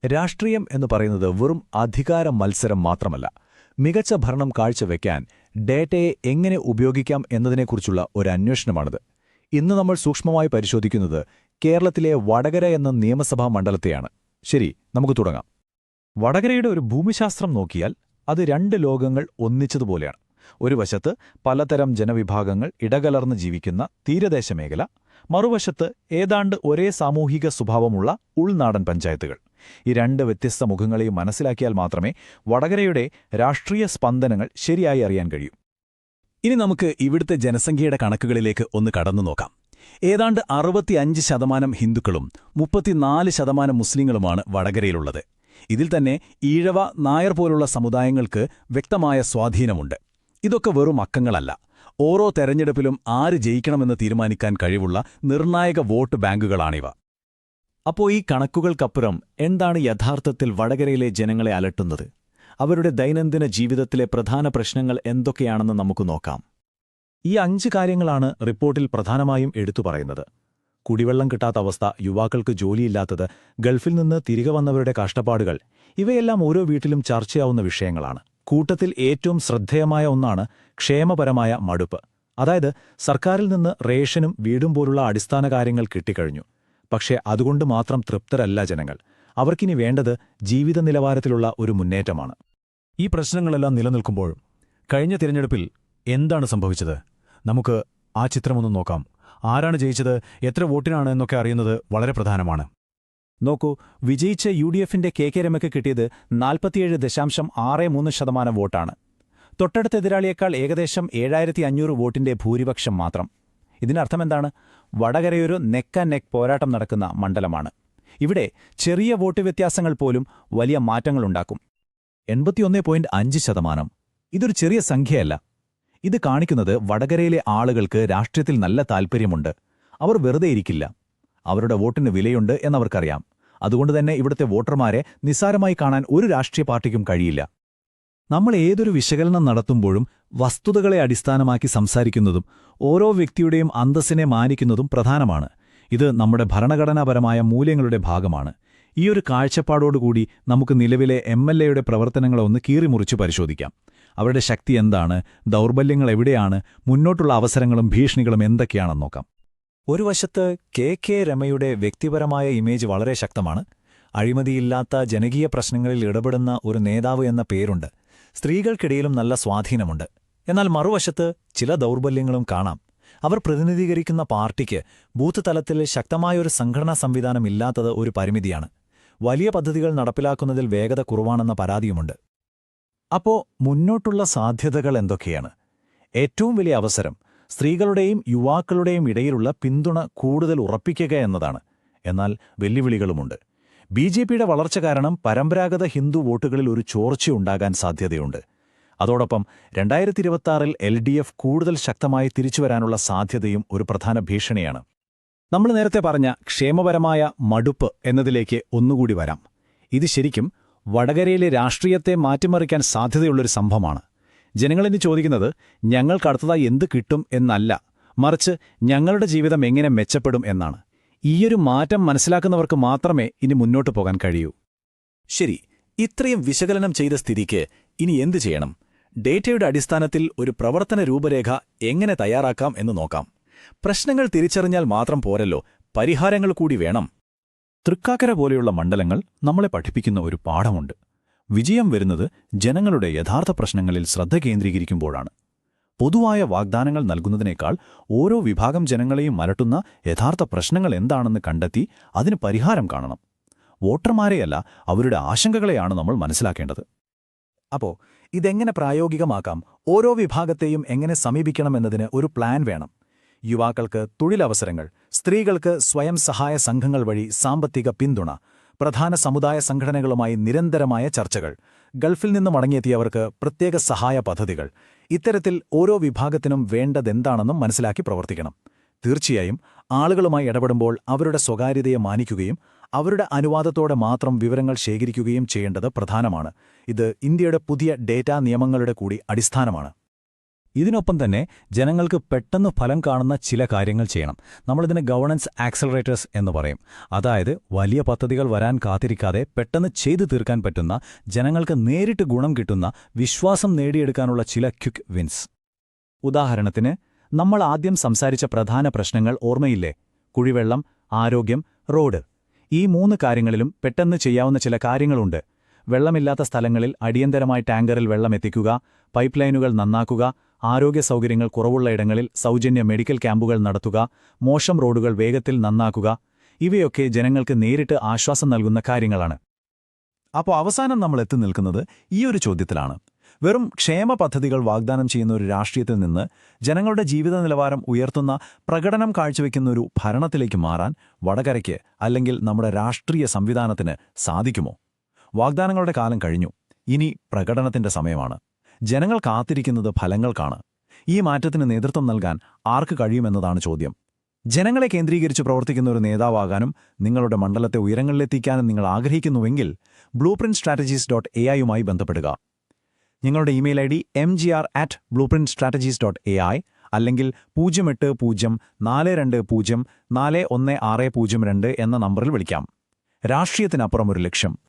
രാഷ്ട്രീയം എന്ന് പറയുന്നത് വെറും അധികാര മത്സരം മാത്രമല്ല, മികച്ച ഭരണം കാഴ്ചവെക്കാൻ ഡേറ്റയെ എങ്ങനെ ഉപയോഗിക്കാം എന്നതിനെക്കുറിച്ചുള്ള ഒരു അന്വേഷണമാണിത്. ഇന്ന് നമ്മൾ സൂക്ഷ്മമായി പരിശോധിക്കുന്നത് കേരളത്തിലെ വടകര എന്ന നിയമസഭാ മണ്ഡലത്തെയാണ്. ശരി, നമുക്ക് തുടങ്ങാം. വടകരയുടെ ഒരു ഭൂമിശാസ്ത്രം നോക്കിയാൽ അത് രണ്ട് ലോകങ്ങൾ ഒന്നിച്ചതുപോലെയാണ്. ഒരു വശത്ത് പലതരം ജനവിഭാഗങ്ങൾ ഇടകലർന്ന് ജീവിക്കുന്ന തീരദേശ മേഖല, മറുവശത്ത് ഏതാണ്ട് ഒരേ സാമൂഹിക സ്വഭാവമുള്ള ഉൾനാടൻ പഞ്ചായത്തുകൾ. ഈ രണ്ട് വ്യത്യസ്ത മുഖങ്ങളെയും മനസ്സിലാക്കിയാൽ മാത്രമേ വടകരയുടെ രാഷ്ട്രീയ സ്പന്ദനങ്ങൾ ശരിയായി അറിയാൻ കഴിയൂ. ഇനി നമുക്ക് ഇവിടുത്തെ ജനസംഖ്യയുടെ കണക്കുകളിലേക്ക് ഒന്ന് കടന്നു നോക്കാം. ഏതാണ്ട് 65% ഹിന്ദുക്കളും 34% മുസ്ലിങ്ങളുമാണ് വടകരയിലുള്ളത്. ഇതിൽ തന്നെ ഈഴവ, നായർ പോലുള്ള സമുദായങ്ങൾക്ക് വ്യക്തമായ സ്വാധീനമുണ്ട്. ഇതൊക്കെ വെറും അക്കങ്ങളല്ല. ഓരോ തെരഞ്ഞെടുപ്പിലും ആര് ജയിക്കണമെന്ന് തീരുമാനിക്കാൻ കഴിവുള്ള നിർണായക വോട്ട് ബാങ്കുകളാണിവ. അപ്പോൾ ഈ കണക്കുകൾക്കപ്പുറം എന്താണ് യഥാർത്ഥത്തിൽ വടകരയിലെ ജനങ്ങളെ അലട്ടുന്നത്? അവരുടെ ദൈനംദിന ജീവിതത്തിലെ പ്രധാന പ്രശ്നങ്ങൾ എന്തൊക്കെയാണെന്ന് നമുക്ക് നോക്കാം. ഈ 5 കാര്യങ്ങളാണ് റിപ്പോർട്ടിൽ പ്രധാനമായും എടുത്തു പറയുന്നത്. കുടിവെള്ളം കിട്ടാത്ത അവസ്ഥ, യുവാക്കൾക്ക് ജോലിയില്ലാത്തത്, ഗൾഫിൽ നിന്ന് തിരികെ വന്നവരുടെ കഷ്ടപ്പാടുകൾ, ഇവയെല്ലാം ഓരോ വീട്ടിലും ചർച്ചയാവുന്ന വിഷയങ്ങളാണ്. കൂട്ടത്തിൽ ഏറ്റവും ശ്രദ്ധേയമായ ഒന്നാണ് ക്ഷേമപരമായ മടുപ്പ്. അതായത് സർക്കാരിൽ നിന്ന് റേഷനും വീടും പോലുള്ള അടിസ്ഥാന കാര്യങ്ങൾ കിട്ടിക്കഴിഞ്ഞു. പക്ഷേ അതുകൊണ്ട് മാത്രം തൃപ്തരല്ല ജനങ്ങൾ. അവർക്കിനി വേണ്ടത് ജീവിത നിലവാരത്തിലുള്ള ഒരു മുന്നേറ്റമാണ്. ഈ പ്രശ്നങ്ങളെല്ലാം നിലനിൽക്കുമ്പോഴും കഴിഞ്ഞ തിരഞ്ഞെടുപ്പിൽ എന്താണ് സംഭവിച്ചത്? നമുക്ക് ആ ചിത്രമൊന്നും നോക്കാം. ആരാണ് ജയിച്ചത്, എത്ര വോട്ടിനാണ് എന്നൊക്കെ അറിയുന്നത് വളരെ പ്രധാനമാണ്. നോക്കൂ, വിജയിച്ച UDFന്റെ കെ രമയ്ക്ക് കിട്ടിയത് 47.63% വോട്ടാണ്. തൊട്ടടുത്ത എതിരാളിയേക്കാൾ ഏകദേശം 7500 വോട്ടിന്റെ ഭൂരിപക്ഷം മാത്രം. ഇതിനർത്ഥമെന്താണ്? വടകരയൊരു നെക്ക് ആൻഡ് നെക്ക് പോരാട്ടം നടക്കുന്ന മണ്ഡലമാണ്. ഇവിടെ ചെറിയ വോട്ട് വ്യത്യാസങ്ങൾ പോലും വലിയ മാറ്റങ്ങളുണ്ടാക്കും. 81.5%. ഇതൊരു ചെറിയ സംഖ്യയല്ല. ഇത് കാണിക്കുന്നത് വടകരയിലെ ആളുകൾക്ക് രാഷ്ട്രീയത്തിൽ നല്ല താൽപ്പര്യമുണ്ട്. അവർ വെറുതെ ഇരിക്കില്ല. അവരുടെ വോട്ടിന് വിലയുണ്ട് എന്നവർക്കറിയാം. അതുകൊണ്ടുതന്നെ ഇവിടുത്തെ വോട്ടർമാരെ നിസ്സാരമായി കാണാൻ ഒരു രാഷ്ട്രീയ പാർട്ടിക്കും കഴിയില്ല. നമ്മൾ ഏതൊരു വിശകലനം നടത്തുമ്പോഴും വസ്തുതകളെ അടിസ്ഥാനമാക്കി സംസാരിക്കുന്നതും ഓരോ വ്യക്തിയുടെയും അന്തസ്സിനെ മാനിക്കുന്നതും പ്രധാനമാണ്. ഇത് നമ്മുടെ ഭരണഘടനാപരമായ മൂല്യങ്ങളുടെ ഭാഗമാണ്. ഈയൊരു കാഴ്ചപ്പാടോടുകൂടി നമുക്ക് നിലവിലെ MLAയുടെ പ്രവർത്തനങ്ങളെ ഒന്ന് കീറിമുറിച്ച് പരിശോധിക്കാം. അവരുടെ ശക്തി എന്താണ്, ദൗർബല്യങ്ങൾ എവിടെയാണ്, മുന്നോട്ടുള്ള അവസരങ്ങളും ഭീഷണികളും എന്തൊക്കെയാണെന്ന് നോക്കാം. ഒരു വശത്ത് കെ രമയുടെ വ്യക്തിപരമായ ഇമേജ് വളരെ ശക്തമാണ്. അഴിമതിയില്ലാത്ത ജനകീയ പ്രശ്നങ്ങളിൽ ഇടപെടുന്ന ഒരു നേതാവ് എന്ന പേരുണ്ട്. സ്ത്രീകൾക്കിടയിലും നല്ല സ്വാധീനമുണ്ട്. എന്നാൽ മറുവശത്ത് ചില ദൗർബല്യങ്ങളും കാണാം. അവർ പ്രതിനിധീകരിക്കുന്ന പാർട്ടിക്ക് ബൂത്ത് തലത്തിൽ ശക്തമായൊരു സംഘടനാ സംവിധാനം ഇല്ലാത്തത് ഒരു പരിമിതിയാണ്. വലിയ പദ്ധതികൾ നടപ്പിലാക്കുന്നതിൽ വേഗത കുറവാണെന്ന പരാതിയുമുണ്ട്. അപ്പോൾ മുന്നോട്ടുള്ള സാധ്യതകൾ എന്തൊക്കെയാണ്? ഏറ്റവും വലിയ അവസരം സ്ത്രീകളുടെയും യുവാക്കളുടെയും ഇടയിലുള്ള പിന്തുണ കൂടുതൽ ഉറപ്പിക്കുക എന്നതാണ്. എന്നാൽ വെല്ലുവിളികളുമുണ്ട്. BJPയുടെ വളർച്ച കാരണം പരമ്പരാഗത ഹിന്ദു വോട്ടുകളിൽ ഒരു ചോർച്ചയുണ്ടാകാൻ സാധ്യതയുണ്ട്. അതോടൊപ്പം 2026-ൽ LDF കൂടുതൽ ശക്തമായി തിരിച്ചുവരാനുള്ള സാധ്യതയും ഒരു പ്രധാന ഭീഷണിയാണ്. നമ്മൾ നേരത്തെ പറഞ്ഞ ക്ഷേമപരമായ മടുപ്പ് എന്നതിലേക്ക് ഒന്നുകൂടി വരാം. ഇത് ശരിക്കും വടകരയിലെ രാഷ്ട്രീയത്തെ മാറ്റിമറിക്കാൻ സാധ്യതയുള്ളൊരു സംഭവമാണ്. ജനങ്ങളിനി ചോദിക്കുന്നത് ഞങ്ങൾക്കടുത്തതായി എന്ത് കിട്ടും എന്നല്ല, മറിച്ച് ഞങ്ങളുടെ ജീവിതം എങ്ങനെ മെച്ചപ്പെടും എന്നാണ്. ഈയൊരു മാറ്റം മനസ്സിലാക്കുന്നവർക്ക് മാത്രമേ ഇനി മുന്നോട്ടു പോകാൻ കഴിയൂ. ശരി, ഇത്രയും വിശകലനം ചെയ്ത സ്ഥിതിക്ക് ഇനി എന്തു ചെയ്യണം? ഡേറ്റയുടെ അടിസ്ഥാനത്തിൽ ഒരു പ്രവർത്തന രൂപരേഖ എങ്ങനെ തയ്യാറാക്കാം എന്ന് നോക്കാം. പ്രശ്നങ്ങൾ തിരിച്ചറിഞ്ഞാൽ മാത്രം പോരല്ലോ, പരിഹാരങ്ങൾ കൂടി വേണം. തൃക്കാക്കര പോലെയുള്ള മണ്ഡലങ്ങൾ നമ്മളെ പഠിപ്പിക്കുന്ന ഒരു പാഠമുണ്ട്. വിജയം വരുന്നത് ജനങ്ങളുടെ യഥാർത്ഥ പ്രശ്നങ്ങളിൽ ശ്രദ്ധ കേന്ദ്രീകരിക്കുമ്പോഴാണ്. പൊതുവായ വാഗ്ദാനങ്ങൾ നൽകുന്നതിനേക്കാൾ ഓരോ വിഭാഗം ജനങ്ങളെയും അലട്ടുന്ന യഥാർത്ഥ പ്രശ്നങ്ങൾ എന്താണെന്ന് കണ്ടെത്തി അതിന് പരിഹാരം കാണണം. വോട്ടർമാരെയല്ല, അവരുടെ ആശങ്കകളെയാണ് നമ്മൾ മനസ്സിലാക്കേണ്ടത്. അപ്പോൾ ഇതെങ്ങനെ പ്രായോഗികമാക്കാം? ഓരോ വിഭാഗത്തെയും എങ്ങനെ സമീപിക്കണമെന്നതിന് ഒരു പ്ലാൻ വേണം. യുവാക്കൾക്ക് തൊഴിലവസരങ്ങൾ, സ്ത്രീകൾക്ക് സ്വയം സഹായ സംഘങ്ങൾ വഴി സാമ്പത്തിക പിന്തുണ, പ്രധാന സമുദായ സംഘടനകളുമായി നിരന്തരമായ ചർച്ചകൾ, ഗൾഫിൽ നിന്ന് മടങ്ങിയെത്തിയവർക്ക് പ്രത്യേക സഹായ പദ്ധതികൾ. ഇത്തരത്തിൽ ഓരോ വിഭാഗത്തിനും വേണ്ടതെന്താണെന്നും മനസ്സിലാക്കി പ്രവർത്തിക്കണം. തീർച്ചയായും ആളുകളുമായി ഇടപെടുമ്പോൾ അവരുടെ സ്വകാര്യതയെ മാനിക്കുകയും അവരുടെ അനുവാദത്തോടെ മാത്രം വിവരങ്ങൾ ശേഖരിക്കുകയും ചെയ്യേണ്ടത് പ്രധാനമാണ്. ഇത് ഇന്ത്യയുടെ പുതിയ ഡേറ്റാ നിയമങ്ങളുടെ കൂടി അടിസ്ഥാനമാണ്. ഇതിനൊപ്പം തന്നെ ജനങ്ങൾക്ക് പെട്ടെന്ന് ഫലം കാണുന്ന ചില കാര്യങ്ങൾ ചെയ്യണം. നമ്മളിതിന് ഗവർണൻസ് ആക്സലറേറ്റേഴ്സ് എന്ന് പറയും. അതായത് വലിയ പദ്ധതികൾ വരാൻ കാത്തിരിക്കാതെ പെട്ടെന്ന് ചെയ്തു തീർക്കാൻ പറ്റുന്ന, ജനങ്ങൾക്ക് നേരിട്ട് ഗുണം കിട്ടുന്ന, വിശ്വാസം നേടിയെടുക്കാനുള്ള ചില ക്വിക്ക് വിൻസ്. ഉദാഹരണത്തിന്, നമ്മൾ ആദ്യം സംസാരിച്ച പ്രധാന പ്രശ്നങ്ങൾ ഓർമ്മയില്ലേ? കുടിവെള്ളം, ആരോഗ്യം, റോഡ്. ഈ 3 കാര്യങ്ങളിലും പെട്ടെന്ന് ചെയ്യാവുന്ന ചില കാര്യങ്ങളുണ്ട്. വെള്ളമില്ലാത്ത സ്ഥലങ്ങളിൽ അടിയന്തരമായി ടാങ്കറിൽ വെള്ളം എത്തിക്കുക, പൈപ്പ് ലൈനുകൾ നന്നാക്കുക, ആരോഗ്യ സൗകര്യങ്ങൾ കുറവുള്ള ഇടങ്ങളിൽ സൗജന്യ മെഡിക്കൽ ക്യാമ്പുകൾ നടത്തുക, മോശം റോഡുകൾ വേഗത്തിൽ നന്നാക്കുക. ഇവയൊക്കെ ജനങ്ങൾക്ക് നേരിട്ട് ആശ്വാസം നൽകുന്ന കാര്യങ്ങളാണ്. അപ്പോൾ അവസാനം നമ്മൾ എത്തി നിൽക്കുന്നത് ഈയൊരു ചോദ്യത്തിലാണ്. വെറും ക്ഷേമ പദ്ധതികൾ വാഗ്ദാനം ചെയ്യുന്ന ഒരു രാഷ്ട്രീയത്തിൽ നിന്ന് ജനങ്ങളുടെ ജീവിത നിലവാരം ഉയർത്തുന്ന, പ്രകടനം കാഴ്ചവെക്കുന്ന ഒരു ഭരണത്തിലേക്ക് മാറാൻ വടകരയ്ക്ക്, അല്ലെങ്കിൽ നമ്മുടെ രാഷ്ട്രീയ സംവിധാനത്തിന് സാധിക്കുമോ? വാഗ്ദാനങ്ങളുടെ കാലം കഴിഞ്ഞു. ഇനി പ്രകടനത്തിന്റെ സമയമാണ്. ജനങ്ങൾ കാത്തിരിക്കുന്നത് ഫലങ്ങൾക്കാണ്. ഈ മാറ്റത്തിന് നേതൃത്വം നൽകാൻ ആർക്ക് കഴിയുമെന്നതാണ് ചോദ്യം. ജനങ്ങളെ കേന്ദ്രീകരിച്ച് പ്രവർത്തിക്കുന്ന ഒരു നേതാവാകാനും നിങ്ങളുടെ മണ്ഡലത്തെ ഉയരങ്ങളിലെത്തിക്കാനും നിങ്ങൾ ആഗ്രഹിക്കുന്നുവെങ്കിൽ blueprintstrategies.ai യുമായി ബന്ധപ്പെടുക. ഞങ്ങളുടെ ഇമെയിൽ ID mgr@blueprintstrategies.ai അല്ലെങ്കിൽ 080420416002 എന്ന നമ്പറിൽ വിളിക്കാം. രാഷ്ട്രീയത്തിനപ്പുറം ഒരു ലക്ഷ്യം.